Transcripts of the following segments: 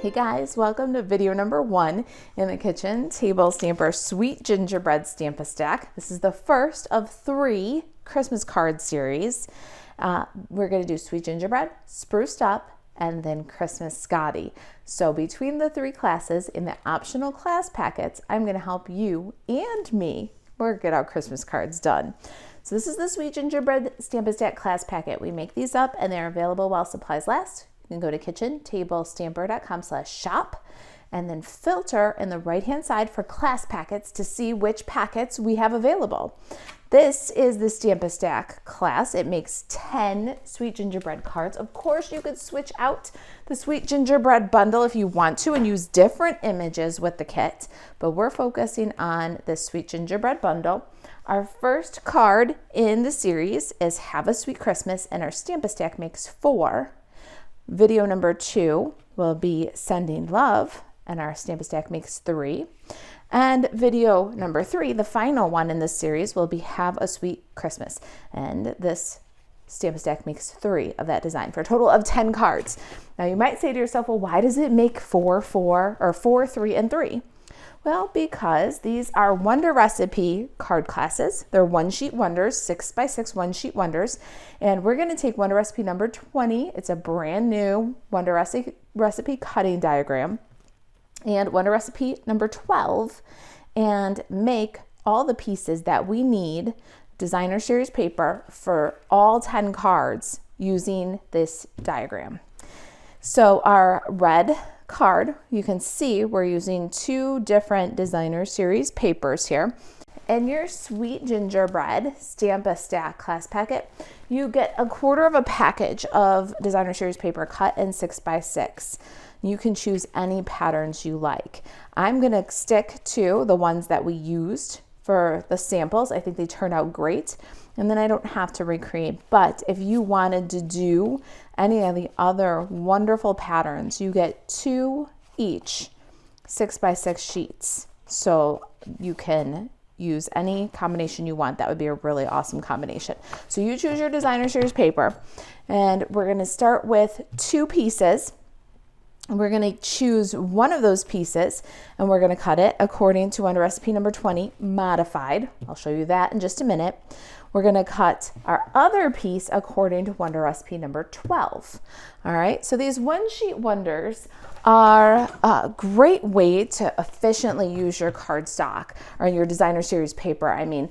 Hey guys, welcome to video number 1 in the Kitchen Table Stamper Sweet Gingerbread Stamp-A-Stack. This is the first of 3 Christmas card series. We're going to do Sweet Gingerbread, Spruced Up, and then Christmas Scotty. So between the 3 classes in the optional class packets, I'm going to help you and me get our Christmas cards done. So this is the Sweet Gingerbread Stamp-A-Stack class packet. We make these up and they're available while supplies last. You can go to kitchentablestamper.com/shop and then filter in the right hand side for class packets to see which packets we have available. This is the Stamp-A-Stack class. It makes 10 Sweet Gingerbread cards. Of course, you could switch out the Sweet Gingerbread bundle if you want to and use different images with the kit, but we're focusing on this Sweet Gingerbread bundle. Our first card in the series is Have a Sweet Christmas, and our Stamp-A-Stack makes 4. Video number 2 will be Sending Love, and our Stamp-A-Stack makes 3. And video number 3, the final one in this series, will be Have a Sweet Christmas. And this Stamp-A-Stack makes 3 of that design for a total of 10 cards. Now you might say to yourself, well, why does it make 4, 3, and 3? Well, because these are Wonder Recipe card classes. They're one-sheet wonders, 6x6 one-sheet wonders. And we're going to take Wonder Recipe number 20. It's a brand new Wonder Recipe cutting diagram. And Wonder Recipe number 12, and make all the pieces that we need, designer series paper, for all 10 cards using this diagram. So our red card, you can see we're using 2 different designer series papers here. In your Sweet Gingerbread Stamp-A-Stack class packet, you get a quarter of a package of designer series paper cut in 6x6. You can choose any patterns you like. I'm going to stick to the ones that we used for the samples. I think they turned out great, and then I don't have to recreate. But if you wanted to do any of the other wonderful patterns, you get 2 each 6x6 sheets. So you can use any combination you want. That would be a really awesome combination. So you choose your designer series paper, and we're going to start with 2 pieces. We're going to choose one of those pieces and we're going to cut it according to Wonder Recipe number 20 modified. I'll show you that in just a minute. We're going to cut our other piece according to Wonder Recipe number 12. All right, so these one-sheet wonders are a great way to efficiently use your cardstock or your designer series paper. I mean,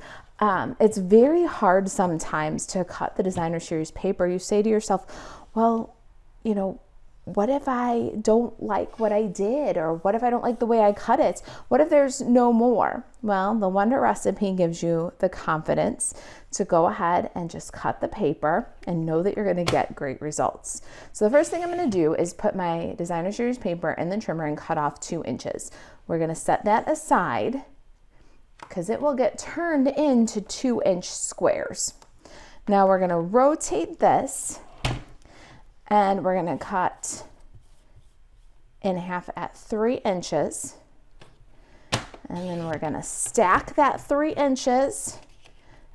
it's very hard sometimes to cut the designer series paper. You say to yourself, well, you know, what if I don't like what I did? Or what if I don't like the way I cut it? What if there's no more? Well, the Wonder Recipe gives you the confidence to go ahead and just cut the paper and know that you're going to get great results. So the first thing I'm going to do is put my designer series paper in the trimmer and cut off 2 inches. We're going to set that aside because it will get turned into 2-inch squares. Now we're going to rotate this, and we're going to cut in half at 3 inches. And then we're going to stack that 3 inches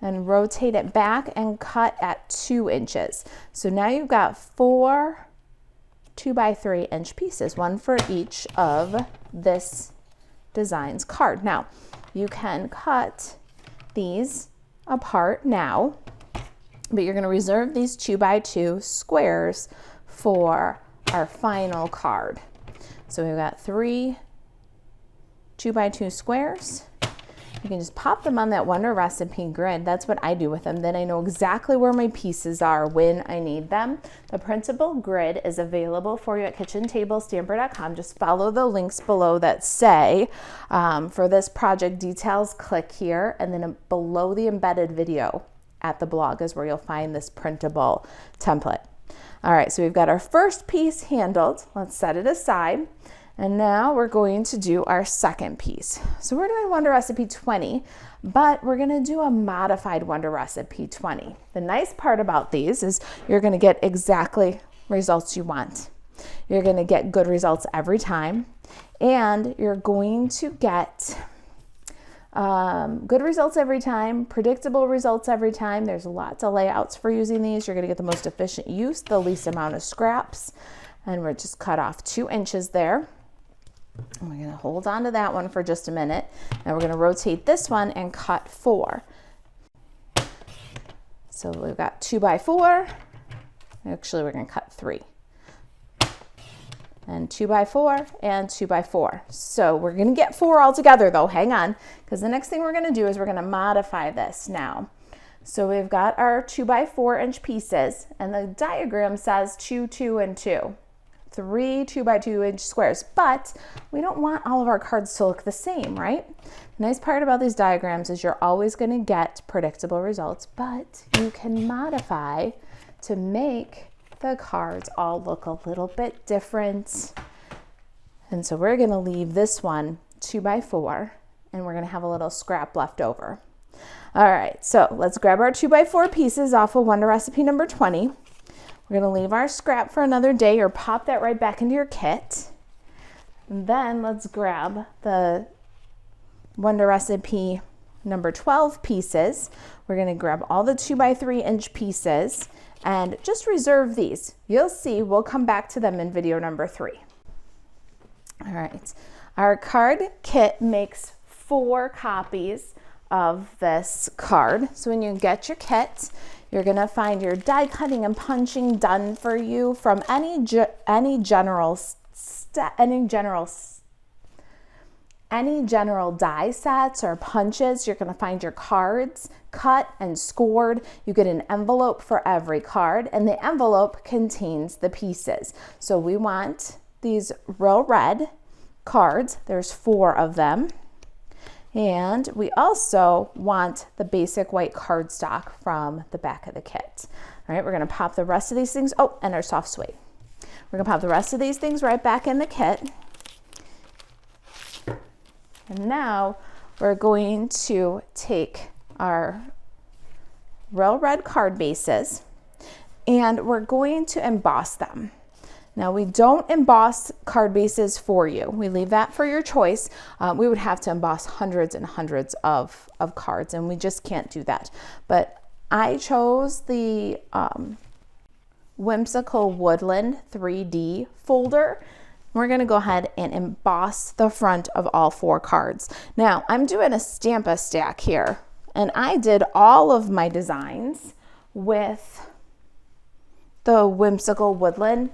and rotate it back and cut at 2 inches. So now you've got 4 2x3 inch pieces, one for each of this design's card. Now, you can cut these apart now, but you're going to reserve these 2x2 squares for our final card. So we've got 3 2x2 squares. You can just pop them on that Wonder Recipe grid. That's what I do with them. Then I know exactly where my pieces are when I need them. The printable grid is available for you at kitchentablestamper.com. Just follow the links below that say for this project details, click here, and then below the embedded video at the blog is where you'll find this printable template. All right, so we've got our first piece handled. Let's set it aside. And now we're going to do our second piece. So we're doing Wonder Recipe 20, but we're going to do a modified Wonder Recipe 20. The nice part about these is you're going to get exactly results you want. You're going to get good results every time, and you're going to get good results every time, predictable results every time. There's lots of layouts for using these. You're going to get the most efficient use, the least amount of scraps. And we're just cut off 2 inches there. And we're gonna hold on to that one for just a minute. Now we're gonna rotate this one and cut 4. So we've got 2 by 4. Actually, we're gonna cut 3. And 2 by 4 and 2 by 4. So we're gonna get 4 all together though, hang on, because the next thing we're gonna do is we're gonna modify this now. So we've got our 2 by 4 inch pieces, and the diagram says 2, 2, and 2. 3 2 by 2 inch squares, but we don't want all of our cards to look the same, right? The nice part about these diagrams is you're always gonna get predictable results, but you can modify to make the cards all look a little bit different. And so we're gonna leave this one 2 by 4, and we're gonna have a little scrap left over. All right, so let's grab our 2 by 4 pieces off of Wonder Recipe number 20. We're gonna leave our scrap for another day, or pop that right back into your kit. And then let's grab the Wonder Recipe number 12 pieces. We're gonna grab all the 2 by 3 inch pieces and just reserve these. You'll see, we'll come back to them in video number 3. All right, our card kit makes 4 copies of this card. So when you get your kit, you're gonna find your die cutting and punching done for you from any general die sets or punches. You're gonna find your cards cut and scored. You get an envelope for every card, and the envelope contains the pieces. So we want these real red cards. There's 4 of them. And we also want the basic white cardstock from the back of the kit. All right, we're gonna pop the rest of these things, and our soft suede. We're gonna pop the rest of these things right back in the kit. And now we're going to take our real red card bases and we're going to emboss them. Now we don't emboss card bases for you. We leave that for your choice. We would have to emboss hundreds and hundreds of cards, and we just can't do that. But I chose the Whimsical Woodland 3D folder. We're gonna go ahead and emboss the front of all 4 cards. Now I'm doing a Stampin' stack here, and I did all of my designs with the Whimsical Woodland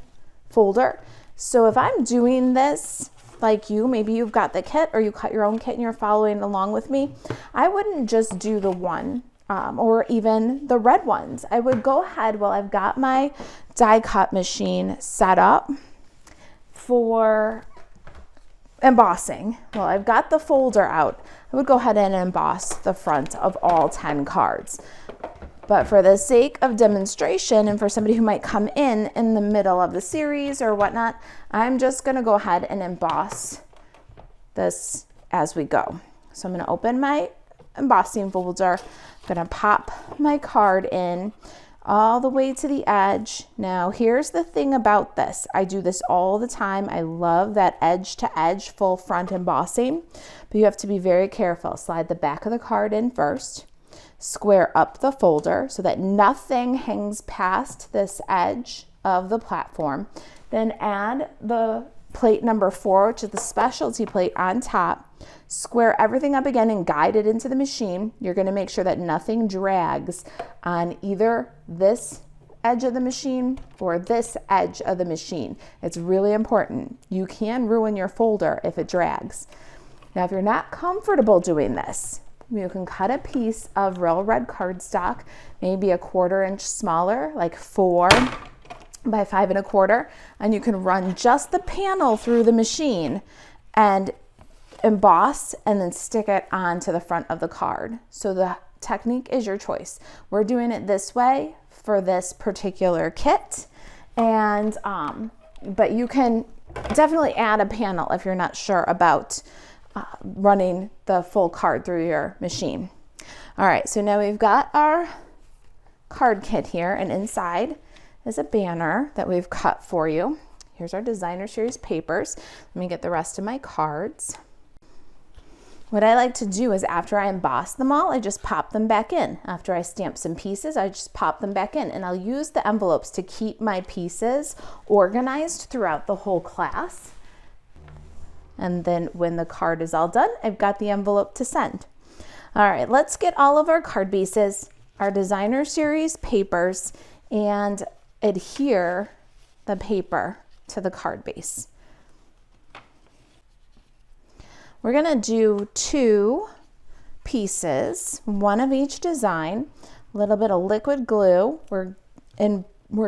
folder. So if I'm doing this like you, maybe you've got the kit or you cut your own kit and you're following along with me, I wouldn't just do the one or even the red ones. I would go ahead, while I've got my die cut machine set up for embossing, well, I've got the folder out, I would go ahead and emboss the front of all 10 cards. But for the sake of demonstration and for somebody who might come in the middle of the series or whatnot, I'm just gonna go ahead and emboss this as we go. So I'm gonna open my embossing folder, I'm gonna pop my card in all the way to the edge. Now here's the thing about this, I do this all the time. I love that edge to edge full front embossing, but you have to be very careful. Slide the back of the card in first, square up the folder so that nothing hangs past this edge of the platform. Then add the plate number 4, which is the specialty plate, on top. Square everything up again and guide it into the machine. You're going to make sure that nothing drags on either this edge of the machine or this edge of the machine. It's really important. You can ruin your folder if it drags. Now, if you're not comfortable doing this, you can cut a piece of real red cardstock, maybe a 1/4 inch smaller, like 4 by 5 1/4, and you can run just the panel through the machine and emboss and then stick it onto the front of the card. So the technique is your choice. We're doing it this way for this particular kit, and but you can definitely add a panel if you're not sure about running the full card through your machine. All right, so now we've got our card kit here, and inside is a banner that we've cut for you. Here's our designer series papers. Let me get the rest of my cards. What I like to do is after I emboss them all, I just pop them back in. After I stamp some pieces, I just pop them back in, and I'll use the envelopes to keep my pieces organized throughout the whole class. And then when the card is all done, I've got the envelope to send. All right, let's get all of our card bases, our designer series papers, and adhere the paper to the card base. We're gonna do 2 pieces, one of each design, a little bit of liquid glue. We're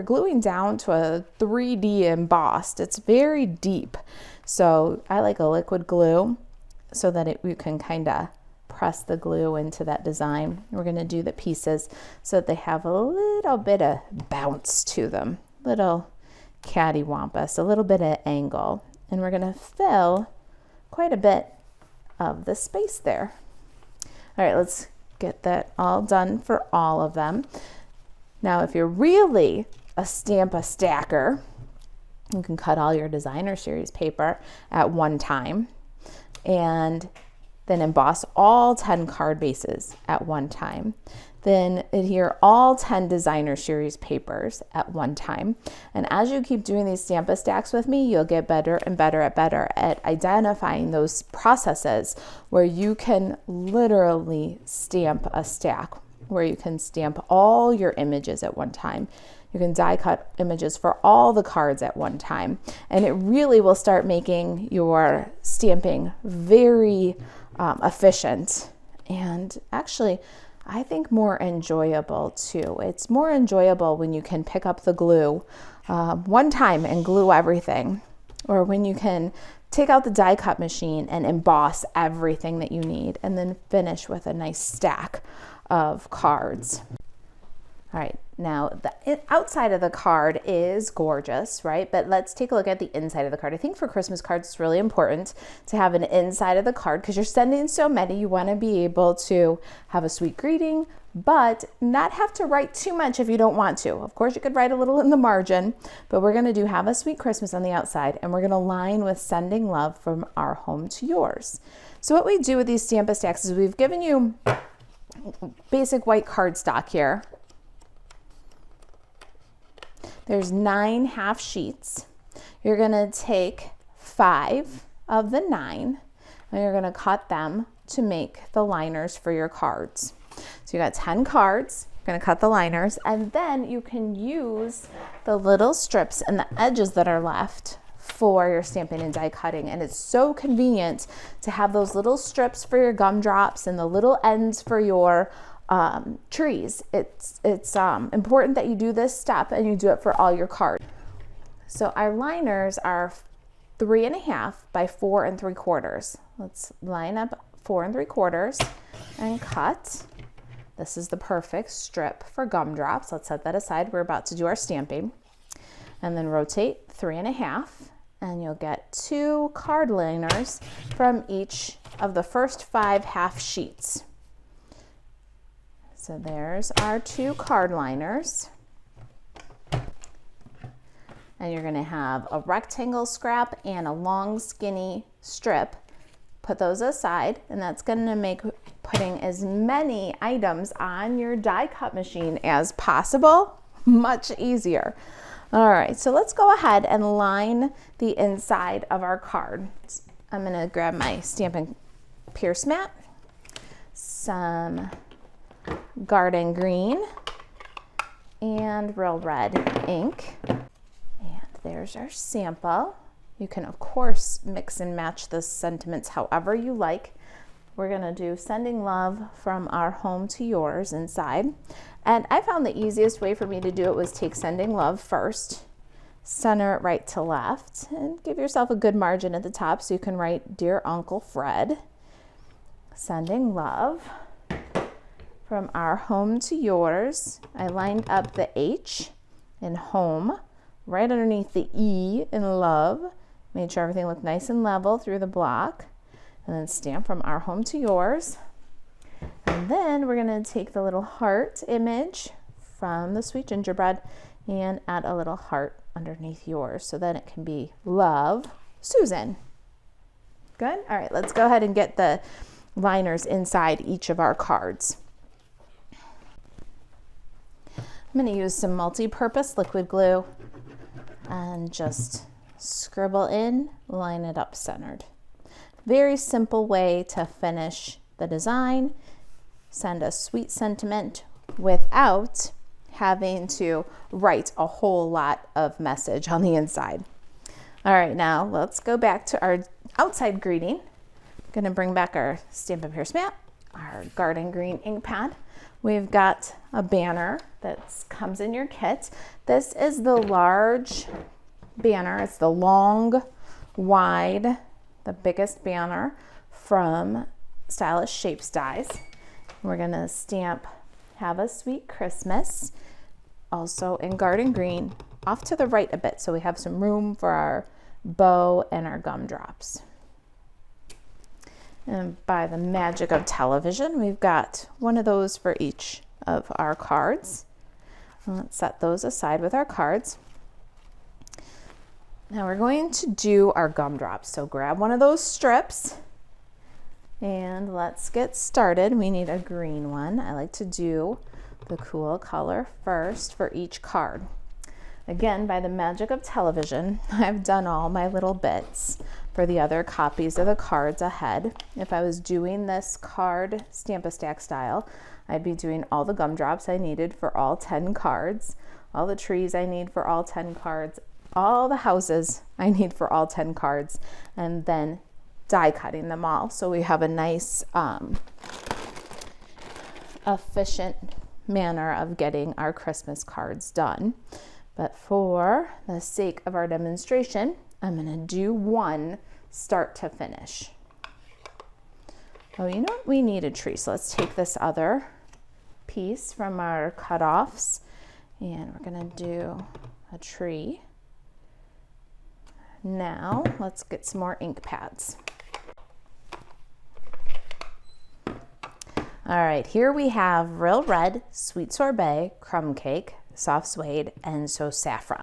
gluing down to a 3D embossed. It's very deep. So I like a liquid glue so that you can kind of press the glue into that design. We're gonna do the pieces so that they have a little bit of bounce to them, little cattywampus, a little bit of angle. And we're gonna fill quite a bit of the space there. All right, let's get that all done for all of them. Now, if you're really a stacker, you can cut all your designer series paper at one time and then emboss all 10 card bases at one time. Then adhere all 10 designer series papers at one time. And as you keep doing these Stampin' stacks with me, you'll get better and better at identifying those processes where you can literally stamp a stack, where you can stamp all your images at one time. You can die cut images for all the cards at one time. And it really will start making your stamping very efficient, and actually I think more enjoyable too. It's more enjoyable when you can pick up the glue one time and glue everything, or when you can take out the die cut machine and emboss everything that you need and then finish with a nice stack of cards. All right, now the outside of the card is gorgeous, right? But let's take a look at the inside of the card. I think for Christmas cards, it's really important to have an inside of the card because you're sending so many. You want to be able to have a sweet greeting, but not have to write too much if you don't want to. Of course, you could write a little in the margin, but we're going to do Have a Sweet Christmas on the outside, and we're going to line with Sending Love from Our Home to Yours. So what we do with these Stampin' stacks is we've given you basic white cardstock here. There's 9 half sheets. You're gonna take 5 of the 9 and you're gonna cut them to make the liners for your cards. So you got 10 cards, you're gonna cut the liners, and then you can use the little strips and the edges that are left for your stamping and die cutting. And it's so convenient to have those little strips for your gumdrops and the little ends for your trees. It's important that you do this step and you do it for all your cards. So our liners are 3.5 by 4 3/4. Let's line up 4 3/4 and cut. This is the perfect strip for gumdrops. Let's set that aside. We're about to do our stamping. And then rotate 3.5 and you'll get 2 card liners from each of the first 5 half sheets. So there's our 2 card liners. And you're gonna have a rectangle scrap and a long skinny strip. Put those aside, and that's gonna make putting as many items on your die cut machine as possible much easier. All right, so let's go ahead and line the inside of our card. I'm gonna grab my Stampin' Pierce mat, some Garden Green, and Real Red ink. And there's our sample. You can, of course, mix and match the sentiments however you like. We're gonna do Sending Love from Our Home to Yours inside. And I found the easiest way for me to do it was take Sending Love first, center it right to left, and give yourself a good margin at the top so you can write Dear Uncle Fred. Sending Love from Our Home to Yours. I lined up the H in home right underneath the E in love. Made sure everything looked nice and level through the block. And then stamp From Our Home to Yours. And then we're gonna take the little heart image from the Sweet Gingerbread and add a little heart underneath yours so then it can be Love, Susan. Good? All right, let's go ahead and get the liners inside each of our cards. I'm going to use some multi-purpose liquid glue and just scribble in, line it up centered. Very simple way to finish the design, send a sweet sentiment without having to write a whole lot of message on the inside. All right, now let's go back to our outside greeting. I'm gonna bring back our Stampin' Pierce mat, our garden green ink pad. We've got a banner that comes in your kit. This is the large banner. It's the long, wide, the biggest banner from Stylish Shapes Dies. We're gonna stamp Have a Sweet Christmas, also in garden green, off to the right a bit so we have some room for our bow and our gumdrops. And by the magic of television, we've got one of those for each of our cards. Let's set those aside with our cards. Now we're going to do our gumdrops. So grab one of those strips and let's get started. We need a green one. I like to do the cool color first for each card. Again, by the magic of television, I've done all my little bits for the other copies of the cards ahead. If I was doing this card Stamp-A-Stack style, I'd be doing all the gumdrops I needed for all 10 cards, all the trees I need for all 10 cards, all the houses I need for all 10 cards, and then die cutting them all. So we have a nice, efficient manner of getting our Christmas cards done. But for the sake of our demonstration, I'm gonna do one start to finish. Oh, you know what? We need a tree. So let's take this other piece from our cutoffs and we're gonna do a tree. Now let's get some more ink pads. All right, here we have Real Red, Sweet Sorbet, Crumb Cake, Soft Suede, and So Saffron.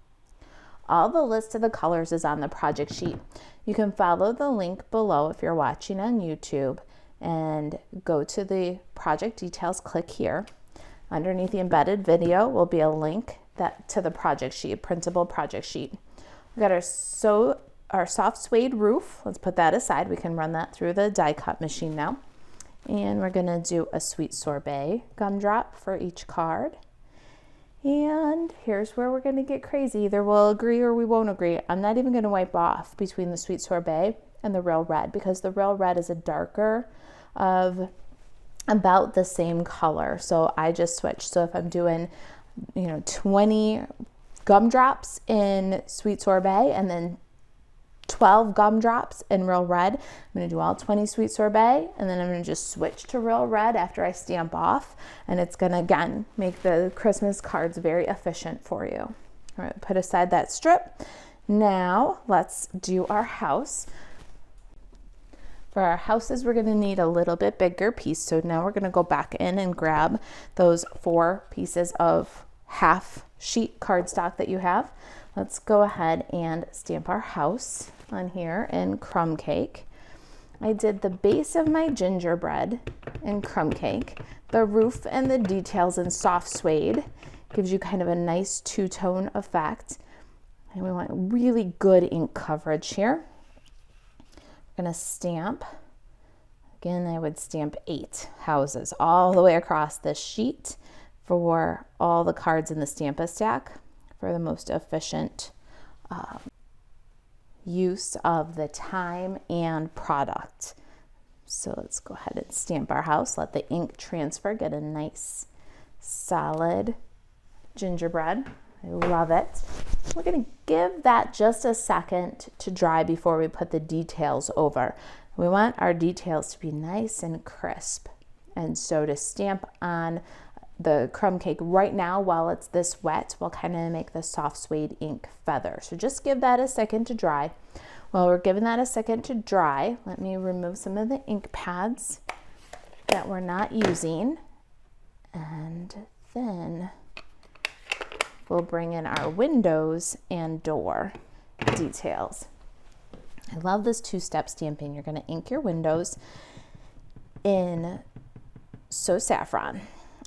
All the list of the colors is on the project sheet. You can follow the link below if you're watching on YouTube and go to the project details, click here. Underneath the embedded video will be a link to the project sheet, a printable project sheet. We got our soft suede roof. Let's put that aside. We can run that through the die cut machine now. And we're gonna do a Sweet Sorbet gumdrop for each card. And here's where we're gonna get crazy. Either we'll agree or we won't agree. I'm not even gonna wipe off between the Sweet Sorbet and the Real Red because the Real Red is a darker of about the same color. So I just switched. So if I'm doing, 20 gumdrops in Sweet Sorbet and then 12 gumdrops in Real Red, I'm gonna do all 20 Sweet Sorbet and then I'm gonna just switch to Real Red after I stamp off, and it's gonna again make the Christmas cards very efficient for you. All right, put aside that strip. Now let's do our house. For our houses, we're gonna need a little bit bigger piece. So now we're gonna go back in and grab those 4 pieces of half sheet cardstock that you have. Let's go ahead and stamp our house on here in Crumb Cake. I did the base of my gingerbread in Crumb Cake. The roof and the details in Soft Suede gives you kind of a nice two-tone effect. And we want really good ink coverage here. We're gonna stamp. Again, I would stamp 8 houses all the way across this sheet for all the cards in the Stamp-A-Stack for the most efficient use of the time and product. So let's go ahead and stamp our house, let the ink transfer, get a nice solid gingerbread. I love it. We're gonna give that just a second to dry before we put the details over. We want our details to be nice and crisp. And so to stamp on the Crumb Cake right now while it's this wet will kind of make the soft suede ink feather. So just give that a second to dry. While we're giving that a second to dry, let me remove some of the ink pads that we're not using. And then we'll bring in our windows and door details. I love this 2-step stamping. You're going to ink your windows in So Saffron.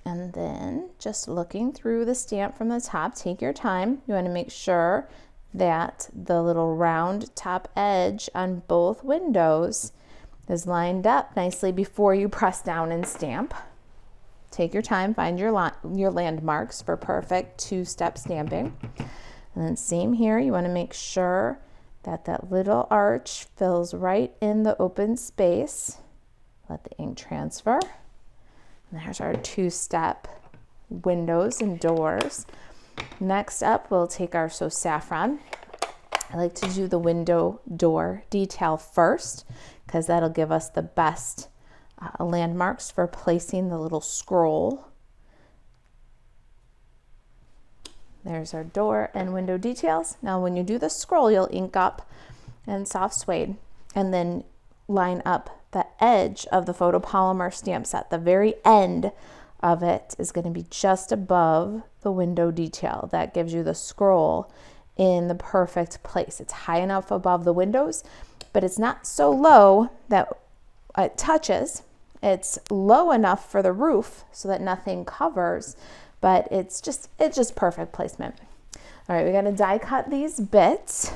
And then just looking through the stamp from the top, take your time. You want to make sure that the little round top edge on both windows is lined up nicely before you press down and stamp. Take your time, find your landmarks for perfect two-step stamping. And then same here, you want to make sure that that little arch fills right in the open space. Let the ink transfer. And there's our two-step windows and doors. Next up, we'll take our So Saffron. I like to do the window door detail first because that'll give us the best landmarks for placing the little scroll. There's our door and window details. Now when you do the scroll, you'll ink up and soft suede and then line up the edge of the photopolymer stamp set. The very end of it is going to be just above the window detail. That gives you the scroll in the perfect place. It's high enough above the windows, but it's not so low that it touches. It's low enough for the roof so that nothing covers, but it's just perfect placement. All right, we're going to die cut these bits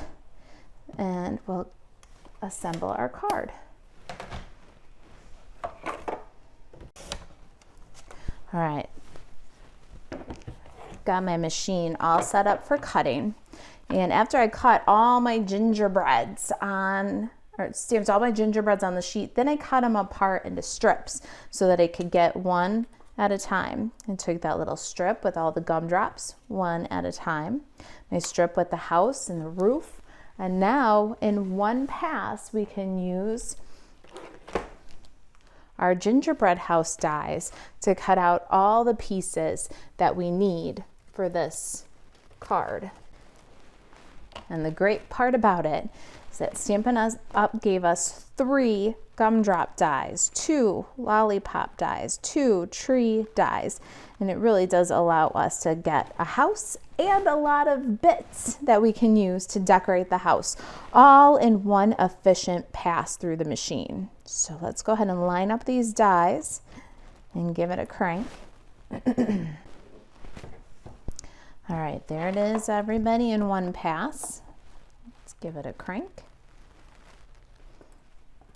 and we'll assemble our card. All right, got my machine all set up for cutting. And after I cut all my gingerbreads stamped all my gingerbreads on the sheet, then I cut them apart into strips so that I could get one at a time. And took that little strip with all the gumdrops, one at a time. My strip with the house and the roof. And now in one pass, we can use our gingerbread house dies to cut out all the pieces that we need for this card. And the great part about it is that Stampin' Up gave us 3 gumdrop dies, 2 lollipop dies, 2 tree dies, and it really does allow us to get a house and a lot of bits that we can use to decorate the house, all in one efficient pass through the machine. So let's go ahead and line up these dies and give it a crank. All right, there it is, everybody, in one pass. Let's give it a crank.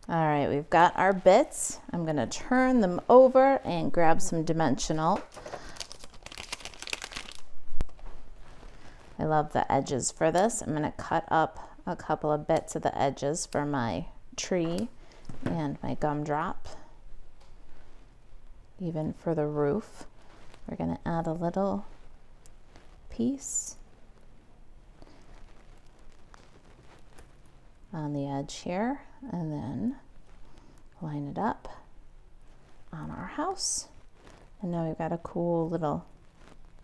All right, we've got our bits. I'm going to turn them over and grab some dimensional. I love the edges for this. I'm going to cut up a couple of bits of the edges for my tree and my gumdrop. Even for the roof, we're going to add a little piece on the edge here and then line it up on our house. And now we've got a cool little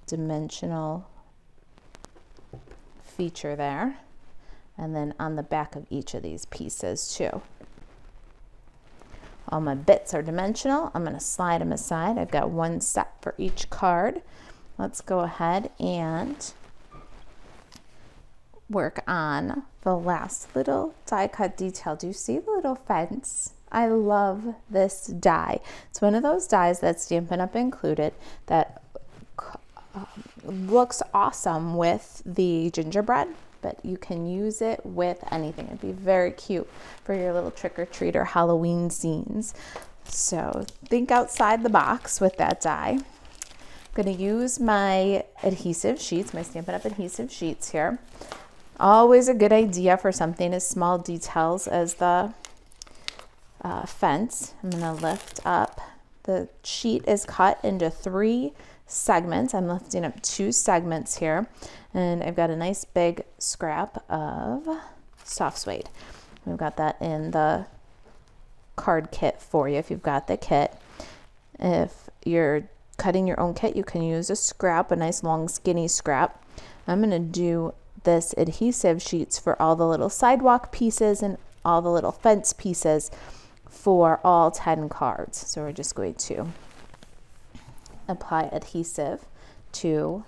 dimensional feature there. And then on the back of each of these pieces too. All my bits are dimensional. I'm going to slide them aside. I've got one set for each card. Let's go ahead and work on the last little die cut detail. Do you see the little fence? I love this die. It's one of those dies that Stampin' Up included that looks awesome with the gingerbread, but you can use it with anything. It'd be very cute for your little trick-or-treat or Halloween scenes. So think outside the box with that die. I'm going to use my adhesive sheets, my Stampin' Up adhesive sheets here. Always a good idea for something as small details as the fence. I'm going to lift up. The sheet is cut into 3 segments. I'm lifting up 2 segments here, and I've got a nice big scrap of soft suede. We've got that in the card kit for you if you've got the kit. If you're cutting your own kit, you can use a scrap, a nice long skinny scrap. I'm going to do this adhesive sheets for all the little sidewalk pieces and all the little fence pieces for all 10 cards. So we're just going to apply adhesive to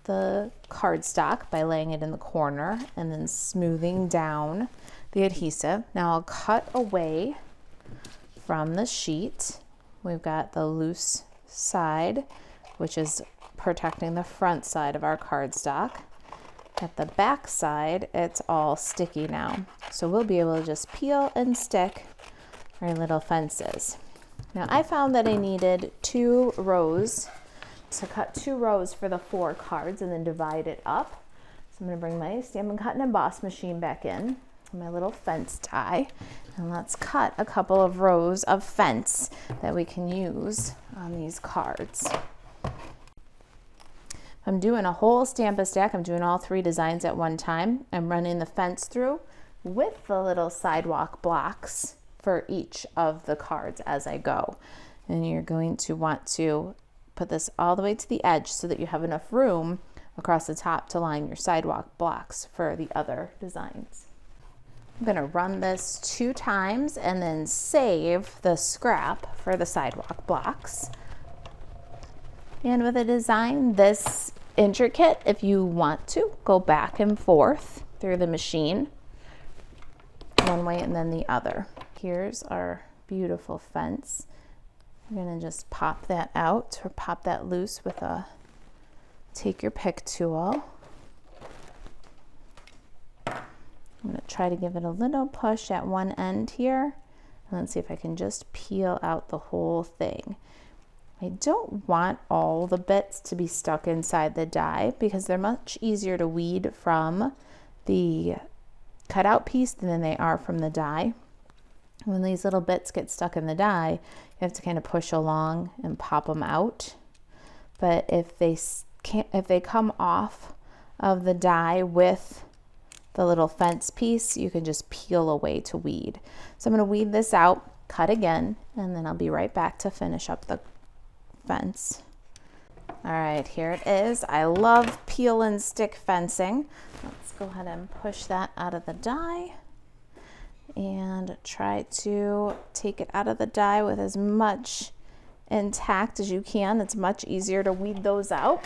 the cardstock by laying it in the corner and then smoothing down the adhesive. Now I'll cut away from the sheet. We've got the loose side, which is protecting the front side of our cardstock. At the back side, it's all sticky now. So we'll be able to just peel and stick our little fences. Now I found that I needed 2 rows to cut 2 rows for the 4 cards and then divide it up. So I'm going to bring my Stampin' Cut and Emboss machine back in, my little fence die, and let's cut a couple of rows of fence that we can use on these cards. I'm doing a whole Stampin' stack. I'm doing all 3 designs at one time. I'm running the fence through with the little sidewalk blocks for each of the cards as I go. And you're going to want to put this all the way to the edge so that you have enough room across the top to line your sidewalk blocks for the other designs. I'm going to run this 2 times and then save the scrap for the sidewalk blocks. And with a design this intricate, if you want to, go back and forth through the machine, one way and then the other. Here's our beautiful fence. We're going to just pop that out or pop that loose with a take your pick tool. I'm going to try to give it a little push at one end here, and let's see if I can just peel out the whole thing. I don't want all the bits to be stuck inside the die because they're much easier to weed from the cutout piece than they are from the die. When these little bits get stuck in the die, you have to kind of push along and pop them out. But if they come off of the die with the little fence piece, you can just peel away to weed. So I'm going to weed this out, cut again, and then I'll be right back to finish up the fence. All right, here it is. I love peel and stick fencing. Let's go ahead and push that out of the die and try to take it out of the die with as much intact as you can. It's much easier to weed those out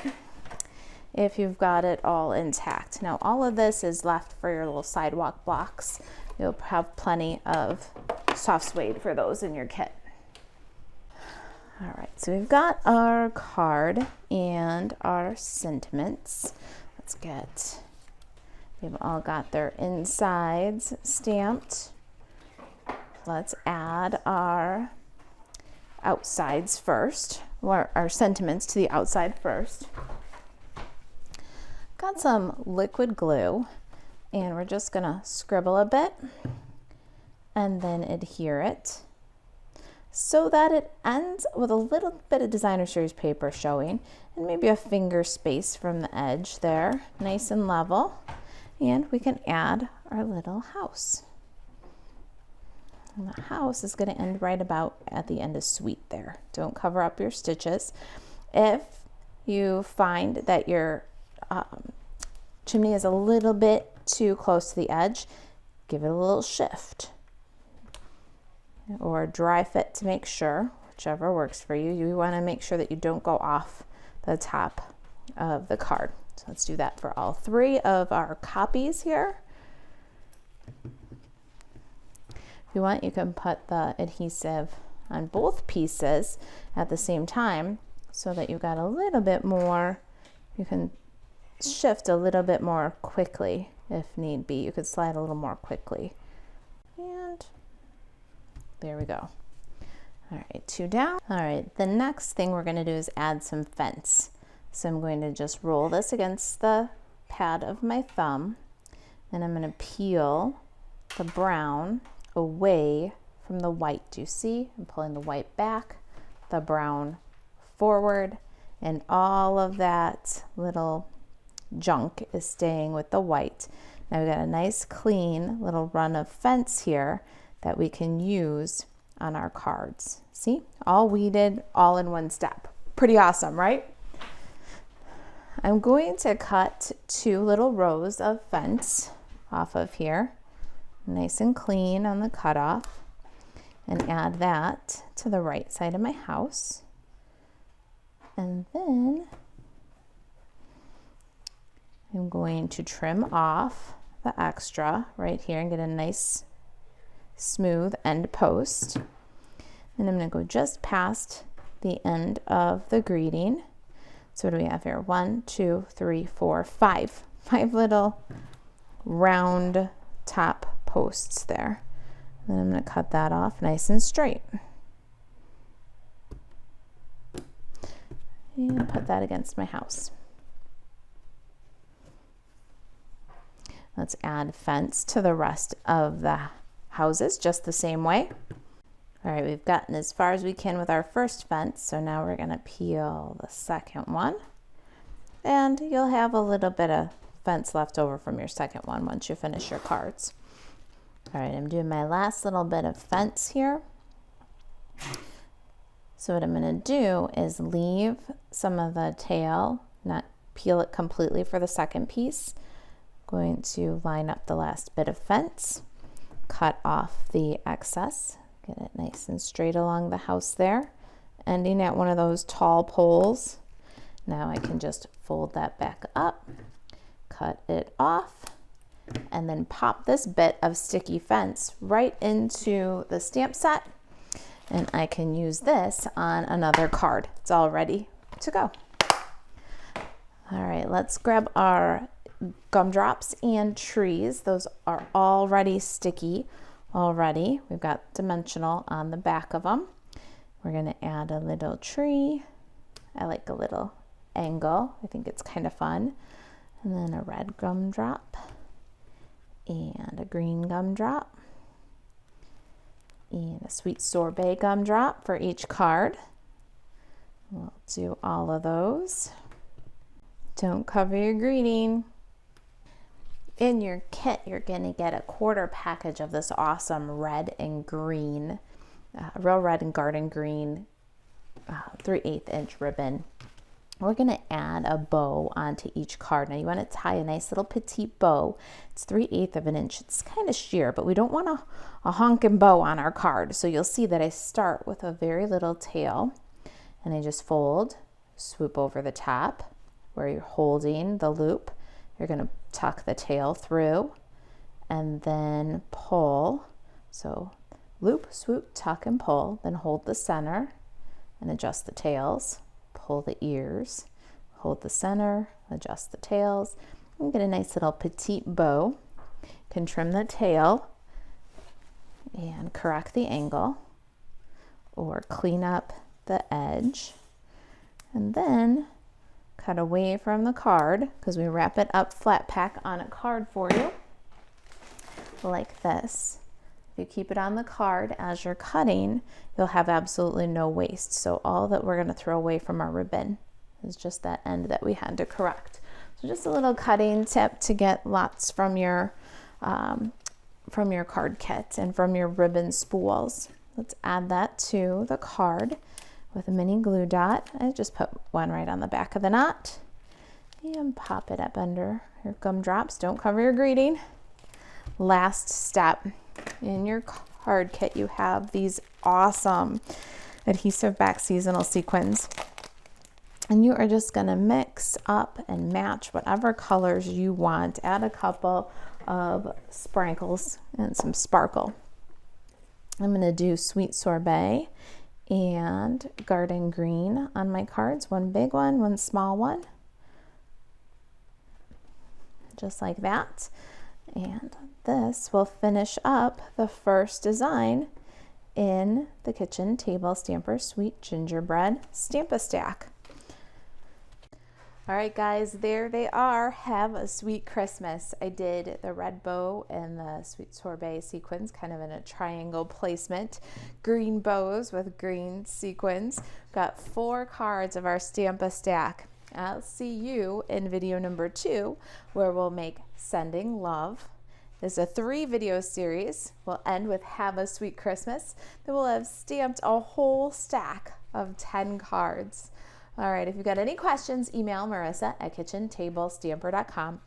if you've got it all intact. Now all of this is left for your little sidewalk blocks. You'll have plenty of soft suede for those in your kit. All right, so we've got our card and our sentiments. They've all got their insides stamped. Let's add our outsides first, or our sentiments to the outside first. Got some liquid glue, and we're just gonna scribble a bit and then adhere it so that it ends with a little bit of designer series paper showing and maybe a finger space from the edge there, nice and level. And we can add our little house. And the house is going to end right about at the end of sweet there. Don't cover up your stitches. If you find that your chimney is a little bit too close to the edge, give it a little shift or dry fit to make sure, whichever works for you. You want to make sure that you don't go off the top of the card. So let's do that for all 3 of our copies here. If you want, you can put the adhesive on both pieces at the same time so that you've got a little bit more. You can shift a little bit more quickly if need be. You could slide a little more quickly. And there we go. All right, 2 down. All right, the next thing we're going to do is add some fence. So I'm going to just roll this against the pad of my thumb, and I'm going to peel the brown away from the white. Do you see? I'm pulling the white back, the brown forward, and all of that little junk is staying with the white. Now we've got a nice clean little run of fence here that we can use on our cards. See? All weeded, all in one step. Pretty awesome, right? I'm going to cut 2 little rows of fence off of here, nice and clean on the cutoff, and add that to the right side of my house. And then I'm going to trim off the extra right here and get a nice smooth end post. And I'm going to go just past the end of the greeting. So what do we have here? 1, 2, 3, 4, 5. 5 little round top posts there. And then I'm going to cut that off nice and straight. And put that against my house. Let's add fence to the rest of the houses just the same way. All right, we've gotten as far as we can with our first fence, so now we're going to peel the second one. And you'll have a little bit of fence left over from your second one once you finish your cards. All right, I'm doing my last little bit of fence here. So what I'm going to do is leave some of the tail, not peel it completely for the second piece. I'm going to line up the last bit of fence, cut off the excess, get it nice and straight along the house there, ending at one of those tall poles. Now I can just fold that back up, cut it off, and then pop this bit of sticky fence right into the stamp set. And I can use this on another card. It's all ready to go. All right, let's grab our gumdrops and trees. Those are already sticky already. We've got dimensional on the back of them. We're going to add a little tree. I like a little angle. I think it's kind of fun. And then a red gumdrop and a green gumdrop. And a sweet sorbet gumdrop for each card. We'll do all of those. Don't cover your greeting. In your kit, you're going to get a quarter package of this awesome red and green, real red and garden green 3/8 inch ribbon. We're going to add a bow onto each card. Now you want to tie a nice little petite bow. It's 3/8 of an inch. It's kind of sheer, but we don't want a honking bow on our card. So you'll see that I start with a very little tail and I just fold, swoop over the top where you're holding the loop. You're going to tuck the tail through and then pull. So loop, swoop, tuck, and pull. Then hold the center and adjust the tails. Pull the ears, hold the center, adjust the tails, and get a nice little petite bow. You can trim the tail and correct the angle or clean up the edge. And then cut away from the card because we wrap it up flat pack on a card for you like this. If you keep it on the card as you're cutting, you'll have absolutely no waste. So all that we're going to throw away from our ribbon is just that end that we had to correct. So just a little cutting tip to get lots from your card kit and from your ribbon spools. Let's add that to the card with a mini glue dot. I just put one right on the back of the knot and pop it up under your gumdrops. Don't cover your greeting. Last step. In your card kit, you have these awesome adhesive back seasonal sequins. And you are just going to mix up and match whatever colors you want. Add a couple of sprinkles and some sparkle. I'm going to do sweet sorbet and garden green on my cards. One big one, one small one. Just like that. And this will finish up the first design in the Kitchen Table Stamper Sweet Gingerbread Stamp-A-Stack. All right, guys, there they are. Have a sweet Christmas. I did the red bow and the sweet sorbet sequins kind of in a triangle placement. Green bows with green sequins. Got 4 cards of our Stamp-A-Stack. I'll see you in video number 2, where we'll make Sending Love. This is a 3 video series. We'll end with Have a Sweet Christmas. Then we'll have stamped a whole stack of 10 cards. All right, if you've got any questions, email Marisa at kitchentablestamper.com.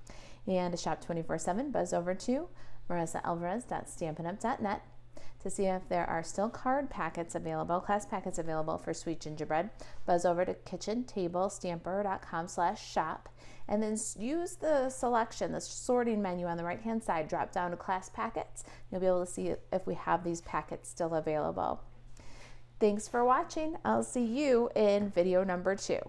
And to shop 24/7, buzz over to marisaalvarez.stampinup.net to see if there are still card packets available, class packets available for Sweet Gingerbread. Buzz over to kitchentablestamper.com/shop and then use the selection, the sorting menu on the right-hand side, drop down to class packets. You'll be able to see if we have these packets still available. Thanks for watching. I'll see you in video number 2.